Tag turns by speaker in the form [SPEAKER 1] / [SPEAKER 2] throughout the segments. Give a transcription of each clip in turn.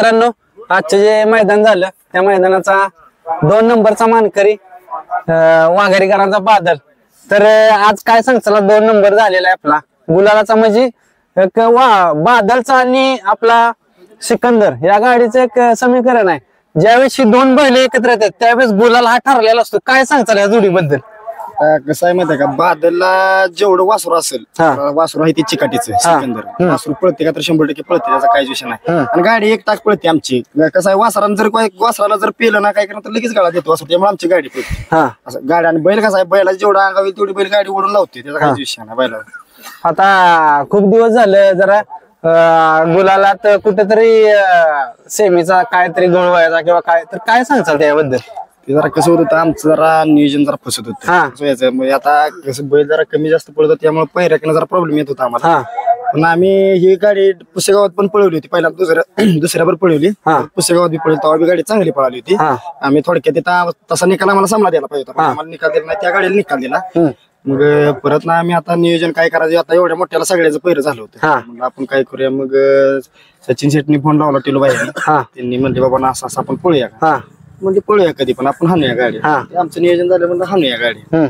[SPEAKER 1] मित्रांनो, आजचे जे मैदान झालं त्या मैदानाचा 2 नंबरचा मानकरी वाघारीकरांचा बादल. तर आज काय सांगचाल, 2 नंबर झालेला आहे आपला गुलालाचा. म्हणजे एक बादलचा आणि आपला सिकंदर या गाडीचं एक समीकरण आहे. ज्यावेळेस ही 2 बैल एकत्र येतात त्यावेळेस गुलाल हा ठरलेला असतो. काय सांगचाल या जोडीबद्दल?
[SPEAKER 2] कसं आहे माहिती आहे का, बादलला जेवढं वासरू असेल, वासरू आहे ते चिकाटीचं सिकंदर. वासरू पळते का तर 100% पळते, त्याचा काहीच विषय नाही. आणि गाडी 1 टाक पळते आमची. कसं आहे, वासराला जर पेलं ना काय करणं तर लगेच गाडा देतो वासरू, त्यामुळे आमची गाडी पळते असं. गाडी आणि बैल कसा आहे, बैला जेवढा अंगावर येईल तेवढी बैल गाडी ओढून लावते, त्याचा काहीच विषय नाही बैलाला.
[SPEAKER 1] आता खूप दिवस झाले जरा गुलालात कुठेतरी सेमीचा काहीतरी गोळ व्हायचा किंवा काय, तर काय सांगचाल त्याबद्दल?
[SPEAKER 2] ते जरा कसं होत, आमचं जरा नियोजन जरा फसत होतं. म्हणजे आता कसं बैल जरा कमी जास्त पळत, त्यामुळे पहिऱ्याकडनं जरा प्रॉब्लेम येत होता आम्हाला. पण आम्ही ही गाडी पुसेगावात पण पळवली होती, पहिला दुसऱ्यावर पळवली, पुसेगावात बी पळवली, तेव्हा बी गाडी चांगली पळाली होती. आम्ही थोडक्यात तिथं तसा निकाल आम्हाला सामना द्यायला पाहिजे होता, आम्हाला निकाल दिला नाही, त्या गाडीला निकाल दिला. मग परत ना आम्ही आता नियोजन काय करायचं, आता एवढ्या मोठ्याला सगळ्याचं पहिरं झालं होतं, मग आपण काय करूया. मग सचिन शेट्टी फोन लावला टिलू बाई, त्यांनी म्हणले बाबा असं असं आपण पळूया का, म्हणजे पळूया कधी पण आपण हाणूया गाडी. आमचं नियोजन झालं म्हणजे हाणूया गाडी.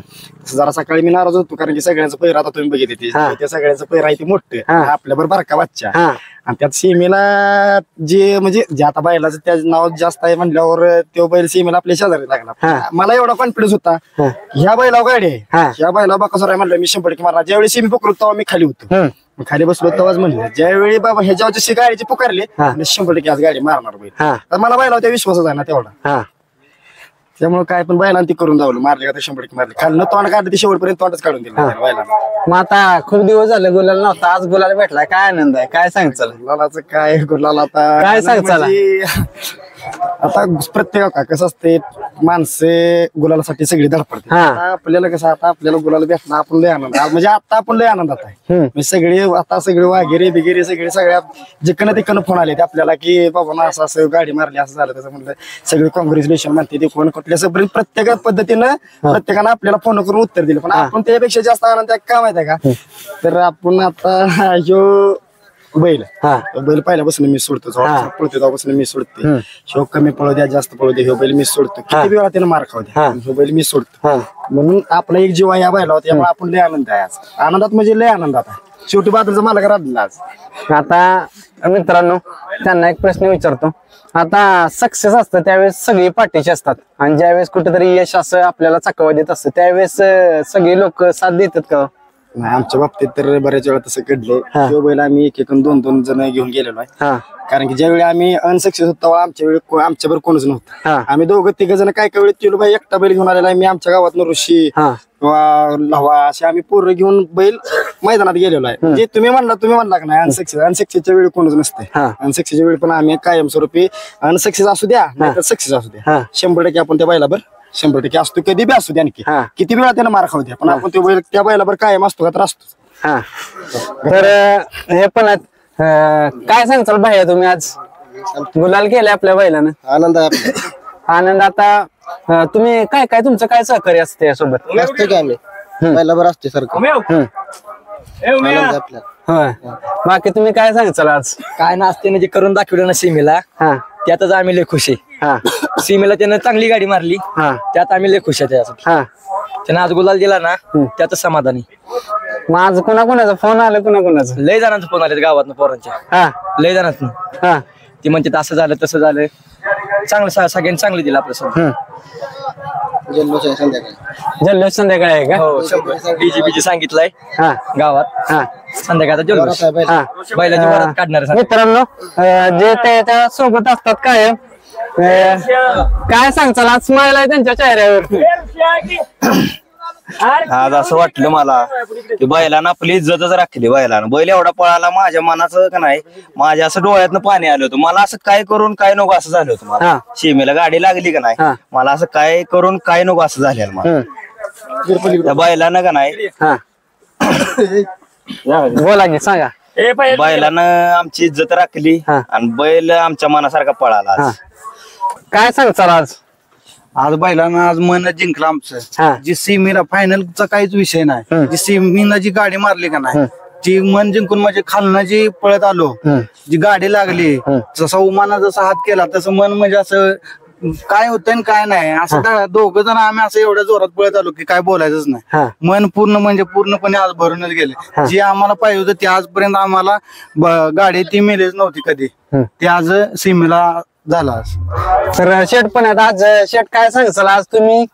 [SPEAKER 2] जरा सकाळी मी नाराज होतो, कारण की सगळ्यांचं पैर आता तुम्ही बघितले, त्या सगळ्यांचं पैर आहे ते मोठं, आपल्याबरोबर बारका बच्चा. आणि त्यात सीमेला जे म्हणजे जे आता बैलाचं त्या नाव जास्त आहे म्हणल्यावर तो बैल सीमेला आपल्या शेजारी लागला. मला एवढा कॉन्फिडन्स होता, ह्या बैलाव गाडी आहे, ह्या बैलाव बाकासोर आहे म्हणलं मी 100% मारणार. ज्यावेळी सीमी पकडलो तेव्हा मी खाली होतो, खाली बसलो तेव्हाच म्हणलं, ज्यावेळी बाबा ह्याच्या गाडीची पुकारली 100% आज गाडी मारणार बैल. तर मला बैलाव त्या विश्वासच आहे ना तेवढा, त्यामुळे काय पण बैलांना ती करून दावलं, मारले का 100% मारले. खाली तोंड काढलं ते शेवटपर्यंत तोंडच काढून दिलं बैलांना.
[SPEAKER 1] मग आता खूप दिवस झाले गुलाल नव्हता, आज गुलाल भेटला, काय आनंद आहे, काय सांगचाल?
[SPEAKER 2] गुलालाचं काय, गुलाल आता
[SPEAKER 1] काय सांगचाल?
[SPEAKER 2] आता प्रत्येक कसं असते, माणसे गुलालासाठी सगळी धडपडते. आपल्याला कसं, आता आपल्याला गुलाल भेटणं आपण लय आनंद, म्हणजे आता आपण लय आनंदात आहे. म्हणजे सगळे आता सगळे वाघेरे बिगेरे सगळे सगळ्या जिकडनं तिकडनं फोन आले आपल्याला की बाबा ना असं असं गाडी मारली, असं झालं तसं. म्हणलं सगळे कॉंग्रॅच्युलेशन म्हणते ते, कोण कुठल्या सगळं प्रत्येक पद्धतीनं प्रत्येकानं आपल्याला फोन करून उत्तर दिलं. पण आपण त्यापेक्षा जास्त आनंद काय माहिती आहे का, तर आपण आता ह्यो बैल पहिल्यापासून मी सोडतो, पळतो तेव्हापासून मी सोडते. शो कमी पळू द्या जास्त पळू द्या, ह्यो बैल मी सोडतो, किती वेळा त्यानं मार खाऊ द्या, ह्यो बैल मी सोडतो. म्हणून आपला एक जीव आहे या बैला, त्यामुळे आपण लय आनंद आहे आज, आनंदात म्हणजे लय आनंदात आहे. शेवटी बादलचा मालक राहिला आज.
[SPEAKER 1] आता मित्रांनो, त्यांना एक प्रश्न विचारतो. आता सक्सेस असतं त्यावेळेस सगळी पाठीशी असतात, आणि ज्यावेळेस कुठेतरी यश असं आपल्याला चकवा देत असतं त्यावेळेस सगळे लोक साथ देतात का?
[SPEAKER 2] नाही, आमच्या बाबतीत तर बऱ्याच वेळा तसं घडलंय. तो बैल आम्ही एक 2 जण घेऊन गेलेलो आहे, कारण की ज्यावेळी आम्ही अनसक्सेस होतो आमच्या वेळी आमच्यावर कोणच नव्हतं. आम्ही 2-3 जण काय वेळी केलो बाई, एकटा बैल घेऊन आलेला आहे. मी आमच्या गावात ऋषी किंवा लव्हा असे आम्ही पोरं घेऊन बैल मैदानात गेलेलो आहे. म्हणजे तुम्ही म्हणला का नाही, अनसक्सेसच्या वेळी कोणच नसते. अनसक्सेसच्या वेळी पण आम्ही कायमस्वरूपी अनसक्सेस असू द्या नाही तर सक्सेस असू द्या, 100% आपण त्या बैलावर 100% असतो, कधी बी असू द्या, आणखी किती वेळा त्याला मार खाऊ द्या, पण आपण त्या बैलावर कायम असतो का तर असतो.
[SPEAKER 1] तर हे पण काय सांगचाल भैया, तुम्ही आज गुलाल केलाय आपल्या बैलानं,
[SPEAKER 2] आनंद आहे
[SPEAKER 1] आनंद. आता तुम्ही काय काय तुमचं काय सहकार्य असते यासोबत?
[SPEAKER 2] असते की आम्ही बैलावर असते सारखं,
[SPEAKER 1] बाकी तुम्ही काय सांगचाल आज?
[SPEAKER 3] काय नसते म्हणजे करून दाखवलं ना सीमेला, त्यातच आम्ही लय खुश आहे. सीमेला त्यानं चांगली गाडी मारली, त्यात आम्ही लय खुश आहे त्यासाठी. त्यानं आज गुलाल दिला ना, त्यातच समाधानी.
[SPEAKER 1] मग आज कुणाचा फोन आला, कुणाचा
[SPEAKER 3] लय जणांचा फोन आले गावात पोरांच्या, लय जणांना. ती म्हणते असं झालं तसं झालं, चांगलं सगळ्यांनी चांगलं दिलं आपलं.
[SPEAKER 1] जल्लोष संध्याकाळी आहे का?
[SPEAKER 3] डीजीपीजी सांगितलंय गावात संध्याकाळचा जल्लोष बैलाची वरात काढणार.
[SPEAKER 1] मित्रांनो, जे त्या सोबत असतात काय काय सांगचाल, आज स्माइल आहे त्यांच्या चेहऱ्यावर.
[SPEAKER 4] आज असं वाटलं मला की बैलानं आपली इज्जतच राखली. बैलानं बैल एवढा पळाला, माझ्या मनाचं का नाही, माझ्या असं डोळ्यातनं पाणी आलं होतं. मला असं काय करून काय नको असं झालं होतं. मला सीमेला गाडी लागली का नाही, मला असं काय करून काय नको असं झालेलं मला. त्या बैलानं का नाही,
[SPEAKER 1] बोला की सांगा.
[SPEAKER 4] बैलानं आमची इज्जत राखली आणि बैल आमच्या मनासारखा पळाला.
[SPEAKER 1] काय सांगचाल आज?
[SPEAKER 5] आज बैलानं आज मन जिंकलं आमचं. जी सीमेला फायनलचा काहीच विषय नाही, जी सीमेला जी गाडी मारली का नाही ती मन जिंकून म्हणजे खालनं जी पळत आलो, जी गाडी लागली, जसा उमाना जसा हात केला तसं मन म्हणजे असं काय होतं आणि काय नाही असं दोघं जण आम्ही असं एवढ्या जोरात पळत आलो की काय बोलायचंच नाही. मन पूर्ण म्हणजे पूर्णपणे आज भरूनच गेले. जे आम्हाला पाहिजे होतं ते आजपर्यंत आम्हाला गाडी ती मिळेच नव्हती कधी, ते आज सीमेला झाला.
[SPEAKER 1] तर शेट पण आहेत आज. शेट काय सांगचाल आज तुम्ही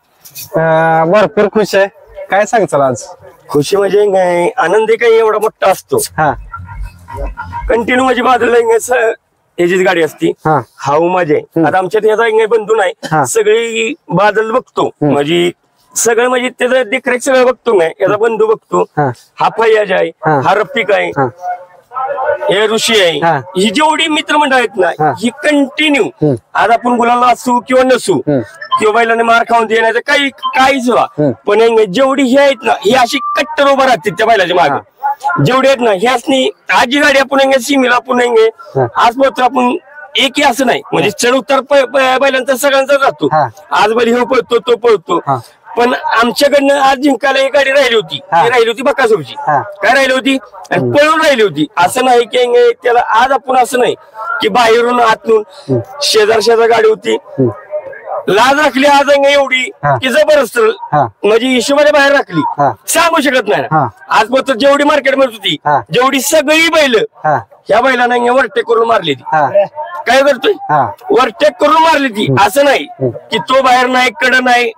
[SPEAKER 1] भरपूर खुश आहे, काय सांगचाल आज?
[SPEAKER 6] खुशी म्हणजे आनंदी काही एवढा मोठा असतो. कंटिन्यू म्हणजे बाजूला याचीच गाडी असती. हा माझे आता आमच्यात याचा बंधू नाही, सगळी बादल बघतो म्हणजे सगळं म्हणजे त्याचं देखरेख सगळं बघतो नाही. याचा बंधू बघतो, हा फैयाज आहे, हा रफिक आहे, हे ऋषी आहे. ही जेवढी मित्रमंडळ आहेत ना ही कंटिन्यू आज आपण गुलाला असू किंवा नसू किंवा बैलाने मार खाऊन देण्याचं काहीच व्हा, पण जेवढी ही आहेत ना ही अशी कट्टर उभा राहते त्या बैलाच्या मागे. जेवढे आहेत ना ह्यासनी आज जी गाडी आपण सीमेला आपण आज पोहोचतो आपण एकही असं नाही म्हणजे चढ उतार बैलांचा सगळ्यांचा जातो. आज बैल हे पळतो तो पळतो, पण आमच्याकडनं आज जिंकायला एक गाडी राहिली होती, ती राहिली होती बकासूरची. काय राहिली होती आणि पळून राहिली होती. असं नाही की त्याला आज आपण असं नाही की बाहेरून आतून शेजार गाडी होती, लाज राखली आज एवढी की जबरदस्त म्हणजे हिशोबाच्या बाहेर राखली, सांगू शकत नाही. आज फक्त जेवढी मार्केटमध्ये होती जेवढी सगळी बैल ह्या बैलांना ओव्हरटेक करून मारली ती. काय करतोय ओव्हरटेक करून मारली ती, असं नाही की तो बाहेर नाही कड नाही,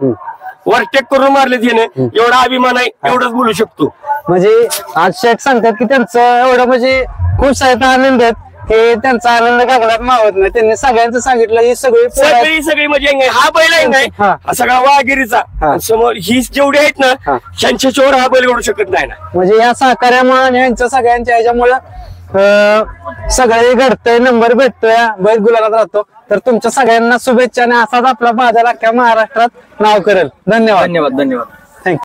[SPEAKER 6] ओव्हरटेक करून मारली तिने. एवढा अभिमान आहे एवढंच बोलू शकतो.
[SPEAKER 1] म्हणजे आज शेठ सांगतात की त्यांचं एवढं म्हणजे खुश आहेत, आनंद आहेत, हे त्यांचा आनंद गगनात मावत नाही. त्यांनी सगळ्यांचं सांगितलं ही
[SPEAKER 6] सगळी म्हणजे हा बैल आहे नाही हा सगळा वाघिरीचा समोर ही जेवढी आहेत ना ह्यांच्या चोर हा बैल घडू शकत नाही ना.
[SPEAKER 1] म्हणजे या सहकार्यामुळे आणि यांच्या सगळ्यांच्या ह्याच्यामुळं सगळे घडतंय, नंबर भेटतोय, बैल गुलालात राहतो. तर तुमच्या सगळ्यांना शुभेच्छा आणि असाच आपला बादल अख्ख्या महाराष्ट्रात नाव करेल. धन्यवाद.
[SPEAKER 3] धन्यवाद.